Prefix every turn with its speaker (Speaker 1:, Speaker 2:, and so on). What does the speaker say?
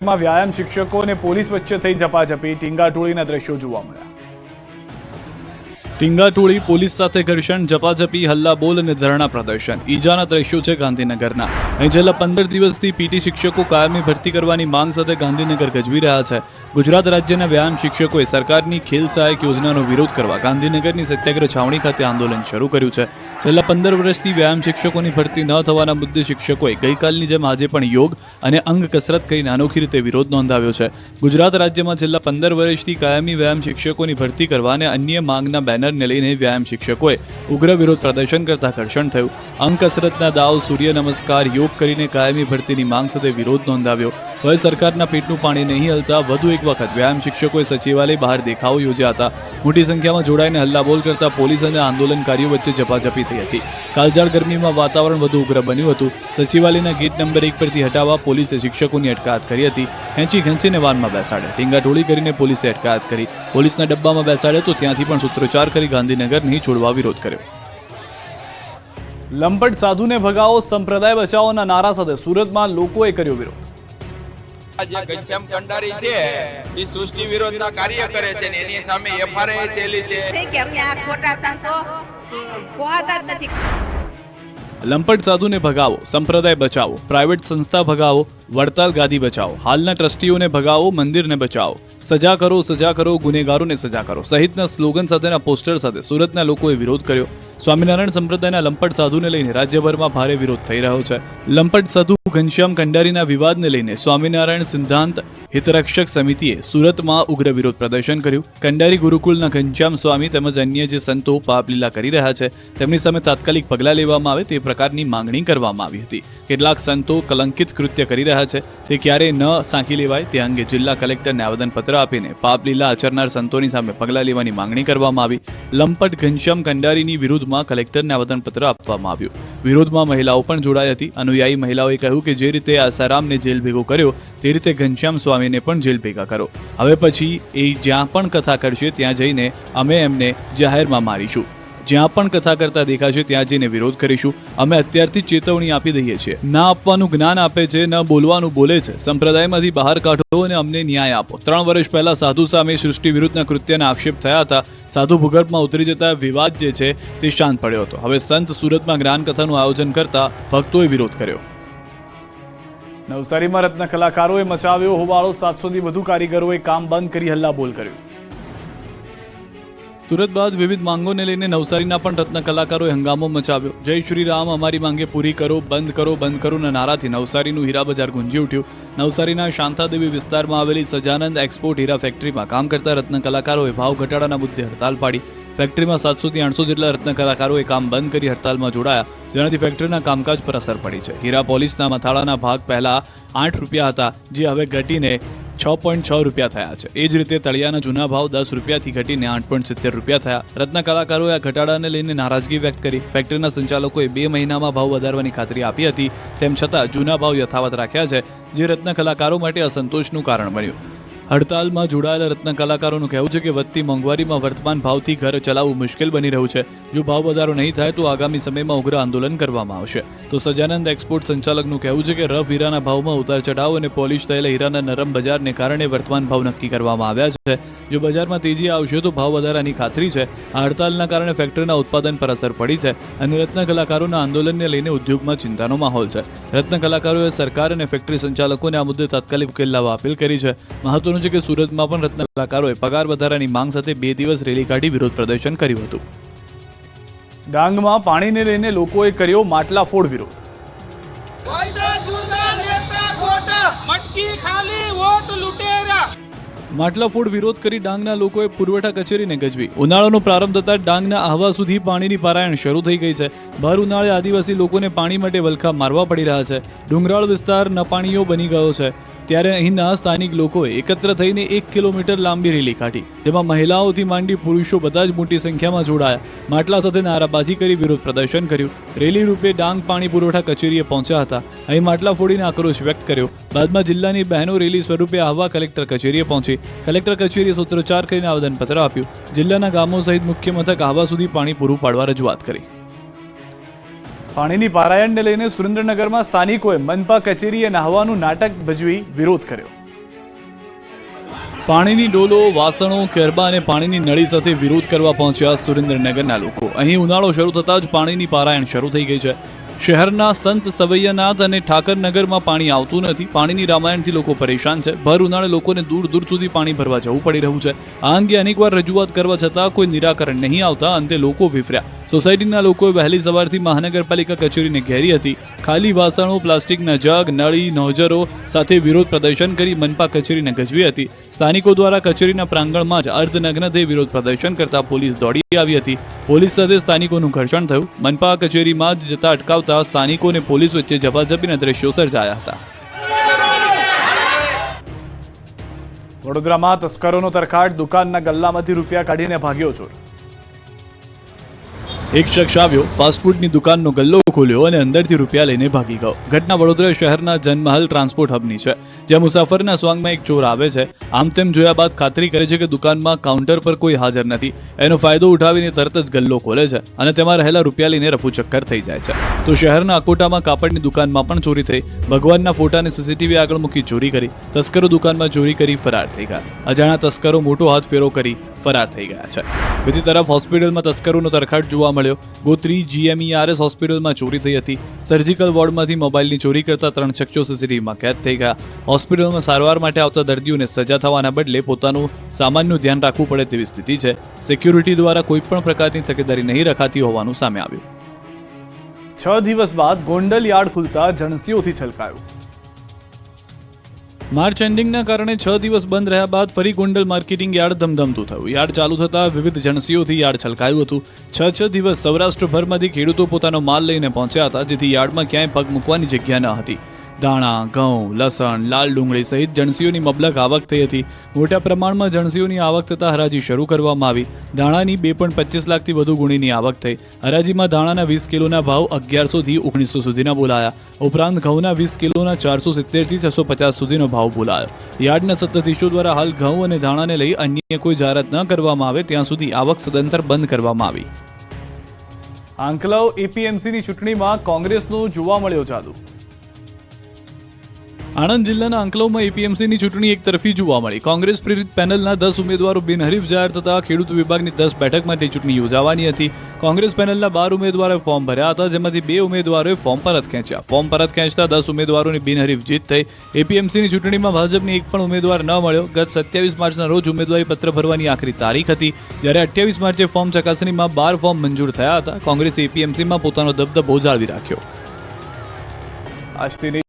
Speaker 1: વ્યાયામ શિક્ષકો અને પોલીસ વચ્ચે થઈ ઝપાઝપી, ટીંગાટોળીના દ્રશ્યો જોવા મળ્યા। ટીંગાટોળી, પોલીસ સાથે ઘર્ષણ, ઝપાઝપી, હલ્લાબોલ અને ધરણા પ્રદર્શન। ઈજાના દ્રશ્યો છે ગાંધીનગરના। અહીં છેલ્લા 15 દિવસથી પીટી શિક્ષકો કાયમી ભરતી કરવાની માંગ સાથે ગાંધીનગર ગજવી રહ્યા છે। ગુજરાત રાજ્યના વ્યાયામ શિક્ષકોએ સરકારની ખેલ સહાયક યોજનાનો વિરોધ કરવા ગાંધીનગરની સત્યાગ્રહ છાવણી ખાતે આંદોલન શરૂ કર્યું છે। છેલ્લા 15 વર્ષથી વ્યાયામ શિક્ષકોની ભરતી ન થવાના મુદ્દે શિક્ષકોએ ગઈકાલની જેમ આજે પણ યોગ અને અંગ કસરત કરીને અનોખી રીતે વિરોધ નોંધાવ્યો છે। ગુજરાત રાજ્યમાં છેલ્લા 15 વર્ષથી કાયમી વ્યાયામ શિક્ષકોની ભરતી કરવા અને અન્ય માંગના બેનરને લઈને વ્યાયામ શિક્ષકોએ ઉગ્ર વિરોધ પ્રદર્શન કરતા ઘર્ષણ થયું। અંગ કસરતના દાવ, સૂર્ય નમસ્કાર, યોગ કરીને કાયમી ભરતીની માંગ સાથે વિરોધ નોંધાવ્યો। હવે સરકારના પેટનું પાણી નહીં હલતા વધુ એક વખત વ્યાયામ શિક્ષકોએ સચિવાલય બહાર દેખાવો યોજ્યા હતા। મોટી સંખ્યામાં જોડાઈને હલ્લાબોલ કરતા પોલીસ અને આંદોલનકારીઓ વચ્ચે ઝપાઝપી થઈ હતી। કાળઝાળ ગરમીમાં વાતાવરણ વધુ ઉગ્ર બન્યું હતું। સચિવાલયના ગેટ નંબર 1 પરથી હટાવવા પોલીસે શિક્ષકોની અટકાયત કરી હતી। ખેંચીને વાનમાં બેસાડ્યા, ટીંગાટોળી કરીને પોલીસે અટકાયત કરી। પોલીસના ડબ્બામાં બેસાડ્યા તો ત્યાંથી પણ સૂત્રોચ્ચાર કરી ગાંધીનગર નહીં છોડવા વિરોધ કર્યો। લંપટ સાધુને ભગાવો, સંપ્રદાય બચાવોના નારા સાથે સુરતમાં લોકોએ કર્યો વિરોધ।
Speaker 2: જે ઘનશ્યામ કંડારી છે એ સૃષ્ટિ વિરોધના કાર્ય કરે છે ને એની સામે એફઆરઆઈ થયેલી છે
Speaker 3: કે અમને આ ખોટા સંતો કોહાતા જ નથી।
Speaker 1: લંપટ સાધુને ભગાવો, સંપ્રદાય બચાવો, પ્રાઇવેટ સંસ્થા ભગાવો, વડતાલ ગાદી બચાવો, હાલના ટ્રસ્ટીઓને ભગાવો, મંદિરને બચાવો, સજા કરો, ગુનેગારોને સજા કરો સહિતના સ્લોગન સાથેના પોસ્ટર સાથે સુરતના લોકોએ વિરોધ કર્યો। સ્વામિનારાયણ સંપ્રદાયના લંપટ સાધુને લઈને રાજ્યભરમાં ભારે વિરોધ થઈ રહ્યો છે। લંપટ સાધુ ઘનશ્યામ કંડારીના વિવાદને લઈને સ્વામિનારાયણ સિદ્ધાંત હિતરક્ષક સમિતિએ સુરતમાં ઉગ્ર વિરોધ પ્રદર્શન કર્યું। કંડારી ગુરુકુલના ઘનશ્યામ સ્વામી તેમજ અન્ય જે સંતો પાપલીલા કરી રહ્યા છે તેમની સામે તાત્કાલિક પગલાં લેવામાં આવે તે પ્રકારની માંગણી કરવામાં આવી હતી। કેટલાક સંતો કલંકિત કૃત્ય કરી રહ્યા છે તે ક્યારેય ન સાંખી લેવાય તે અંગે જિલ્લા કલેક્ટરને આવેદનપત્ર આપીને પાપલીલા આચરનાર સંતોની સામે પગલાં લેવાની માંગણી કરવામાં આવી। લંપટ ઘનશ્યામ કંડારીની વિરુદ્ધમાં કલેક્ટરને આવેદનપત્ર આપવામાં આવ્યું। વિરોધમાં મહિલાઓ પણ જોડાઈ હતી। અનુયાયી મહિલાઓએ કહ્યું કે જે રીતે આસારામને જેલ ભેગો કર્યો તે રીતે ઘનશ્યામ સ્વામીને પણ જેલ ભેગા કરો। હવે પછી એ જ્યાં પણ કથા કરશે ત્યાં જઈને અમે એમને જાહેરમાં મારીશું। જ્યાં પણ કથા કરતા દેખાશે ત્યાં જઈને વિરોધ કરીશું। અમે અત્યારથી ચેતવણી આપી દઈએ છીએ। ના આપવાનું જ્ઞાન આપે છે, ન બોલવાનું બોલે છે। સંપ્રદાયમાંથી બહાર કાઢો અને અમને ન્યાય આપો। 3 વર્ષ પહેલા સાધુ સામે સૃષ્ટિ વિરુદ્ધના કૃત્યના આક્ષેપ થયા હતા। સાધુ ભૂગર્ભમાં ઉતરી જતા વિવાદ જે છે તે શાંત પડ્યો હતો। હવે સંત સુરતમાં જ્ઞાન કથાનું આયોજન કરતા ભક્તોએ વિરોધ કર્યો। નવસારીમાં રત્ન કલાકારોએ મચાવ્યો હોબાળો। 700થી વધુ કારીગરોએ કામ બંધ કરી હલ્લાબોલ કર્યો। સુરત બાદ વિવિધ માંગોને લઈને નવસારીના પણ રત્ન કલાકારોએ હંગામો મચાવ્યો। જય શ્રી રામ, અમારી માંગે પૂરી કરો, બંધ કરોના નારાથી નવસારીનું હીરા બજાર ગુંજી ઉઠ્યું। નવસારીના શાંતાદેવી વિસ્તારમાં આવેલી સજાનંદ એક્સપોર્ટ હીરા ફેક્ટરીમાં કામ કરતા રત્ન કલાકારોએ ભાવ ઘટાડાના મુદ્દે હડતાલ પાડી। ફેક્ટરીમાં 700 થી 800 જેટલા રત્ન કલાકારોએ કામ બંધ કરી હડતાલમાં જોડાયા, જેનાથી ફેક્ટરીના કામકાજ પર અસર પડી છે। હીરા પોલિશના મથાળાના ભાગ પહેલા 8 રૂપિયા હતા, જે હવે ઘટીને 6.6 રૂપિયા થયા છે। એ જ રીતે તળિયાના જૂના ભાવ 10 રૂપિયાથી ઘટીને 8.70 રૂપિયા થયા। રત્ન કલાકારોએ આ ઘટાડાને લઈને નારાજગી વ્યક્ત કરી। ફેક્ટરીના સંચાલકોએ 2 મહિનામાં ભાવ વધારવાની ખાતરી આપી હતી, તેમ છતાં જૂના ભાવ યથાવત રાખ્યા છે, જે રત્ન કલાકારો માટે અસંતોષનું કારણ બન્યું। હડતાલમાં જોડાયેલા રત્ન કલાકારોનું કહેવું છે કે વધતી મોંઘવારીમાં વર્તમાન ભાવથી ઘર ચલાવવું મુશ્કેલ બની રહ્યું છે। જો ભાવ વધારો નહીં થાય તો આગામી સમયમાં ઉગ્ર આંદોલન કરવામાં આવશે। તો સજાનંદ એક્સપોર્ટ સંચાલકનું કહેવું છે કે રફ હીરાના ભાવમાં ઉતાર ચઢાવ અને પોલિશ થયેલા હીરાના નરમ બજારને કારણે વર્તમાન ભાવ નક્કી કરવામાં આવ્યા છે। જો બજારમાં તેજી આવશે તો ભાવ વધારાની ખાતરી છે। આ હડતાલના કારણે ફેક્ટરીના ઉત્પાદન પર અસર પડી છે અને રત્ન કલાકારોના આંદોલનને લઈને ઉદ્યોગમાં ચિંતાનો માહોલ છે। રત્ન કલાકારોએ સરકાર અને ફેક્ટરી સંચાલકોને આ મુદ્દે તાત્કાલિક ઉકેલ લાવવા અપીલ કરી છે। મહત્વનું છે કે સુરતમાં પણ રત્ન કલાકારોએ પગાર વધારાની માંગ સાથે 2 દિવસ રેલી કાઢી વિરોધ પ્રદર્શન કર્યું હતું। ડાંગમાં પાણીને લઈને લોકોએ કર્યો માટલાફોડ વિરોધ। માટલાફોડ વિરોધ કરી ડાંગના લોકોએ પુરવઠા કચેરીને ગજવી। ઉનાળાનો પ્રારંભ થતા ડાંગના આહવા સુધી પાણીની પારાયણ શરૂ થઈ ગઈ છે। ભર ઉનાળે આદિવાસી લોકોને પાણી માટે વલખા મારવા પડી રહ્યા છે। ડુંગરાળ વિસ્તાર નપાણીઓ બની ગયો છે, ત્યારે અહીંના સ્થાનિક લોકોએ એકત્ર થઈને 1 કિલોમીટર લાંબી રેલી કાઢી, જેમાં મહિલાઓથી માંડી પુરુષો બધા જ મોટી સંખ્યામાં જોડાયા। માટલા સાથે નારાબાજી કરી વિરોધ પ્રદર્શન કર્યું। રેલી રૂપે ડાંગ પાણી પુરવઠા કચેરીએ પહોંચ્યા હતા। અહીં માટલા ફોડીને આક્રોશ વ્યક્ત કર્યો। બાદમાં જિલ્લાની બહેનો રેલી સ્વરૂપે આહવા કલેક્ટર કચેરીએ પહોંચી। કલેક્ટર કચેરીએ સૂત્રોચ્ચાર કરીને આવેદનપત્ર આપ્યું। જિલ્લાના ગામો સહિત મુખ્ય મથક આહવા સુધી પાણી પૂરું પાડવા રજૂઆત કરી। પાણીની પારાયણને લઈને સુરેન્દ્રનગરમાં સ્થાનિકોએ મનપા કચેરીએ નહાવાનું નાટક ભજવી વિરોધ કર્યો। પાણીની ડોલો, વાસણો, કેરબા અને પાણીની નળી સાથે વિરોધ કરવા પહોંચ્યા સુરેન્દ્રનગરના લોકો. અહીં ઉનાળો શરૂ થતાં જ પાણીની પારાયણ શરૂ થઈ ગઈ છે. શહેરના સંત સવૈયાનાથ અને ઠાકરનગરમાં પાણી આવતું નથી. પાણીની રામાયણથી લોકો પરેશાન છે. ભર ઉનાળે લોકોને દૂર દૂર સુધી પાણી ભરવા જવું પડી રહ્યું છે. આ અંગે અનેકવાર રજૂઆત કરવા છતાં કોઈ નિરાકરણ નહીં આવતા અંતે લોકો વિફર્યા. સોસાયટીના લોકોએ વહેલી સવારથી મહાનગરપાલિકા કચેરીને ઘેરી હતી. ખાલી વાસણો, પ્લાસ્ટિકના જગ, નળી, નોઝરો સાથે વિરોધ પ્રદર્શન કરી મનપા કચેરીને ગજવી હતી. સ્થાનિકો દ્વારા કચેરીના પ્રાંગણમાં જ અર્ધનગ્ન થઈ વિરોધ પ્રદર્શન કરતા પોલીસ દોડી આવી હતી. પોલીસ સાથે સ્થાનિકોનું ઘર્ષણ થયું. મનપા કચેરીમાં જ જતા અટકાવતા સ્થાનિકો અને પોલીસ વચ્ચે ઝપાઝપીના દ્રશ્યો સર્જાયા હતા. વડોદરામાં તસ્કરોનો તરખાટ, દુકાનના ગલ્લામાંથી રૂપિયા કાઢીને ભાગ્યો ચોર. એક શખ્સ આવ્યો, ફાસ્ટફૂડની દુકાનનો ગલ્લો ખોલ્યો અને અંદરથી રૂપિયા લઈને ભાગી ગયો. ઘટના વડોદરા શહેરના જનમહલ ટ્રાન્સપોર્ટ હબની છે, જ્યાં મુસાફરના સ્વાંગમાં એક ચોર આવે છે. આમ તેમ જોયા બાદ ખાતરી કરે છે કે દુકાનમાં કાઉન્ટર પર કોઈ હાજર નથી. એનો ફાયદો ઉઠાવીને તરત જ ગલ્લો ખોલે છે અને તેમાં રહેલા રૂપિયા લઈને રફુચક્કર થઈ જાય છે. તો શહેરના અકોટામાં કાપડની દુકાનમાં પણ ચોરી થઈ. ભગવાનના ફોટાને સીસીટીવી આગળ મૂકી ચોરી કરી. તસ્કરો દુકાનમાં ચોરી કરી ફરાર થઈ ગયા. અજાણ્યા તસ્કરો મોટો હાથ ફેરો કરી ફરાર થઈ ગયા છે. બીજી તરફ હોસ્પિટલમાં તસ્કરોનો તરખાટ જોવા મળ્યો. ગોત્રી GMERS હોસ્પિટલમાં ચોરી થઈ હતી. સર્જિકલ વોર્ડમાંથી મોબાઈલની ચોરી કરતા 3 શખ્સો સીસીટીવીમાં કેદ થઈ ગયા. હોસ્પિટલમાં સારવાર માટે આવતા દર્દીઓને સજા થવાના બદલે પોતાનું સામાનનું ધ્યાન રાખવું પડે તેવી સ્થિતિ છે. સિક્યુરિટી દ્વારા કોઈ પણ પ્રકારની તકેદારી નહીં રખાતી હોવાનું સામે આવ્યું. 6 દિવસ બાદ ગોંડલ યાર્ડ ખુલતા જણસીઓથી છલકાયું. માર્ચ એન્ડિંગના કારણે 6 દિવસ બંધ રહ્યા બાદ ફરી ગોંડલ માર્કેટિંગ યાર્ડ ધમધમતું થયું. યાર્ડ ચાલુ થતાં વિવિધ જણસીઓથી યાર્ડ છલકાયું હતું. 6 દિવસ સૌરાષ્ટ્રભરમાંથી ખેડૂતો પોતાનો માલ લઈને પહોંચ્યા હતા, જેથી યાર્ડમાં ક્યાંય પગ મૂકવાની જગ્યા ન હતી. દાણા, ઘઉં, લસણ, લાલ ડુંગળી સહિત જણસીઓની મબલક આવક થઈ હતી. મોટા પ્રમાણમાં જણસીઓની આવક થતાં હરાજી શરૂ કરવામાં આવી. દાણાની 2.25 લાખથી વધુ ગુણીની આવક થઈ. હરાજીમાં દાણાના 20 કિલોના ભાવ 1100 થી 1900 સુધીના બોલાયા. ઉપરાંત ઘઉંના 20 કિલોના 470 થી 650 સુધીનો ભાવ બોલાયો. યાર્ડના સત્તાધીશો દ્વારા હાલ ઘઉં અને દાણાને લઈ અન્ય કોઈ જાહેરાત ન કરવામાં આવે ત્યાં સુધી આવક સદંતર બંધ કરવામાં આવી. આંકલાવ APMCની ચૂંટણીમાં કોંગ્રેસનો જોવા મળ્યો જાદુ. આણંદ જિલ્લાના આંકલાવમાં APMCની ચૂંટણી એક તરફી જોવા મળી. કોંગ્રેસ પ્રેરિત પેનલના 10 ઉમેદવારો બિનહરીફ જાહેર થતા ખેડૂત વિભાગની 10 બેઠક માટે ચૂંટણી યોજાવાની હતી. કોંગ્રેસ પેનલના 12 ઉમેદવારોએ ફોર્મ ભર્યા હતા, જેમાંથી 2 ઉમેદવારોએ ફોર્મ પરત ખેંચ્યા. ફોર્મ પરત ખેંચતા 10 ઉમેદવારોની બિનહરીફ જીત થઈ. APMCની ચૂંટણીમાં ભાજપની એક પણ ઉમેદવાર ન મળ્યો. ગત 27 માર્ચના રોજ ઉમેદવારી પત્ર ભરવાની આખરી તારીખ હતી, જ્યારે 28 માર્ચે ફોર્મ ચકાસણીમાં 12 ફોર્મ મંજૂર થયા હતા. કોંગ્રેસે APMCમાં પોતાનો દબદબો જાળવી રાખ્યો. આજથી